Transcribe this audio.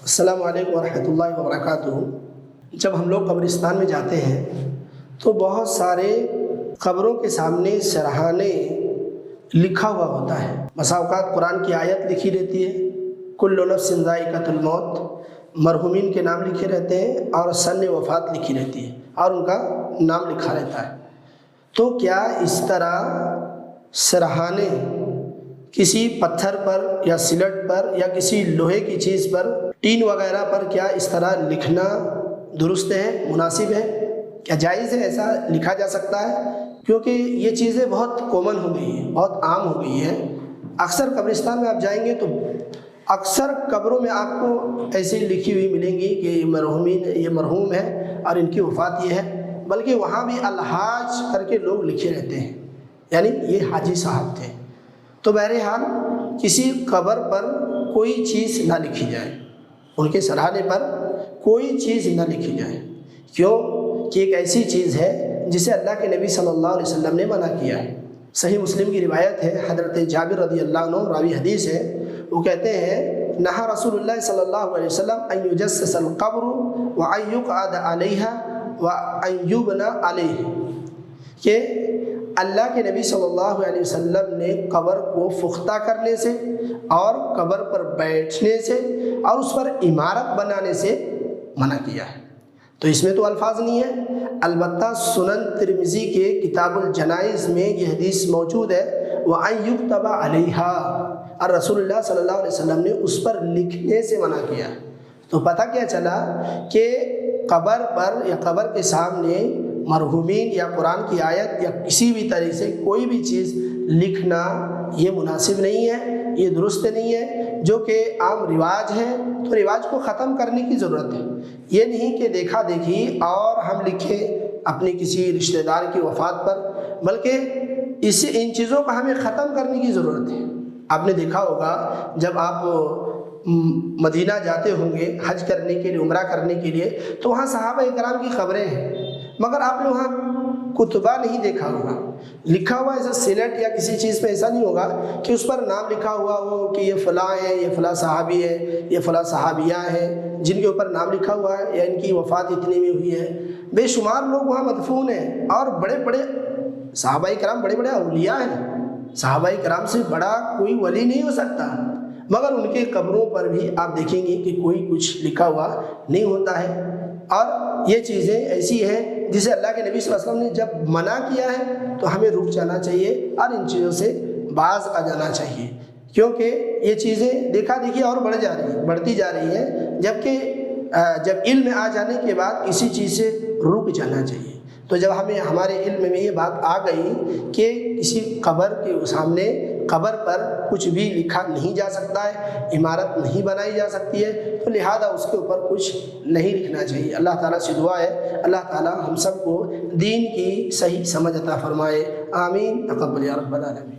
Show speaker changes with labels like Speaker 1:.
Speaker 1: السلام علیکم ورحمۃ اللہ وبرکاتہ۔ جب ہم لوگ قبرستان میں جاتے ہیں تو بہت سارے قبروں کے سامنے سرہانے لکھا ہوا ہوتا ہے۔ بسا اوقات قرآن کی آیت لکھی رہتی ہے، کل نفس ذائقۃ الموت، مرحومین کے نام لکھے رہتے ہیں اور سن وفات لکھی رہتی ہے اور ان کا نام لکھا رہتا ہے۔ تو کیا اس طرح سرہانے کسی پتھر پر یا سلٹ پر یا کسی لوہے کی چیز پر، ٹین وغیرہ پر، کیا اس طرح لکھنا درست ہے، مناسب ہے؟ کیا جائز ہے ایسا لکھا جا سکتا ہے؟ کیونکہ یہ چیزیں بہت کامن ہو گئی ہیں، بہت عام ہو گئی ہیں۔ اکثر قبرستان میں آپ جائیں گے تو اکثر قبروں میں آپ کو ایسی لکھی ہوئی ملیں گی کہ یہ مرحوم ہے اور ان کی وفات یہ ہے، بلکہ وہاں بھی الحاج کر کے لوگ لکھے رہتے ہیں، یعنی یہ حاجی صاحب تھے۔ تو بہرحال کسی قبر پر کوئی چیز نہ لکھی جائے، ان کے سرہانے پر کوئی چیز نہ لکھی جائے، کیوں کہ ایک ایسی چیز ہے جسے اللہ کے نبی صلی اللہ علیہ وسلم نے منع کیا ہے۔ صحیح مسلم کی روایت ہے، حضرت جابر رضی اللہ عنہ راوی حدیث ہے، وہ کہتے ہیں نہا رسول اللہ صلی اللہ علیہ وسلم ان یجسس القبر وان یقعد علیہا وان یبنى علیہ، کہ اللہ کے نبی صلی اللہ علیہ وسلم نے قبر کو پختہ کرنے سے اور قبر پر بیٹھنے سے اور اس پر عمارت بنانے سے منع کیا ہے۔ تو اس میں تو الفاظ نہیں ہے، البتہ سنن ترمذی کے کتاب الجنائز میں یہ حدیث موجود ہے، وَأَن يُكْتَبَ عَلَيْهَا، اور رسول اللہ صلی اللہ علیہ وسلم نے اس پر لکھنے سے منع کیا۔ تو پتہ کیا چلا کہ قبر پر یا قبر کے سامنے مرحومین یا قرآن کی آیت یا کسی بھی طرح سے کوئی بھی چیز لکھنا یہ مناسب نہیں ہے، یہ درست نہیں ہے، جو کہ عام رواج ہے۔ تو رواج کو ختم کرنے کی ضرورت ہے، یہ نہیں کہ دیکھا دیکھی اور ہم لکھیں اپنے کسی رشتہ دار کی وفات پر، بلکہ ان چیزوں کو ہمیں ختم کرنے کی ضرورت ہے۔ آپ نے دیکھا ہوگا جب آپ مدینہ جاتے ہوں گے حج کرنے کے لیے، عمرہ کرنے کے لیے، تو وہاں صحابہ اکرام کی قبریں ہیں، مگر آپ نے وہاں کتبہ نہیں دیکھا ہوگا، لکھا ہوا ایسا سلیٹ یا کسی چیز پہ ایسا نہیں ہوگا کہ اس پر نام لکھا ہوا ہو کہ یہ فلاں ہے، یہ فلاں صحابی ہے، یہ فلاں صحابیہ ہیں جن کے اوپر نام لکھا ہوا ہے یا ان کی وفات اتنے میں ہوئی ہے۔ بے شمار لوگ وہاں مدفون ہیں اور بڑے بڑے صحابہ کرام، بڑے بڑے اولیاء ہیں، صحابہ کرام سے بڑا کوئی ولی نہیں ہو سکتا، مگر ان کے قبروں پر بھی آپ دیکھیں گے کہ کوئی کچھ لکھا ہوا نہیں ہوتا ہے۔ اور یہ چیزیں ایسی ہیں جسے اللہ کے نبی صلی اللہ علیہ وسلم نے جب منع کیا ہے تو ہمیں رک جانا چاہیے اور ان چیزوں سے باز آ جانا چاہیے، کیونکہ یہ چیزیں دیکھا دیکھی اور بڑھتی جا رہی ہیں، جبکہ جب علم آ جانے کے بعد کسی چیز سے رک جانا چاہیے۔ تو جب ہمارے علم میں یہ بات آ گئی کہ کسی قبر کے سامنے، قبر پر کچھ بھی لکھا نہیں جا سکتا ہے، عمارت نہیں بنائی جا سکتی ہے، تو لہذا اس کے اوپر کچھ نہیں لکھنا چاہیے۔ اللہ تعالیٰ سے دعا ہے اللہ تعالیٰ ہم سب کو دین کی صحیح سمجھ عطا فرمائے، آمین، تقبل یا رب العالمین۔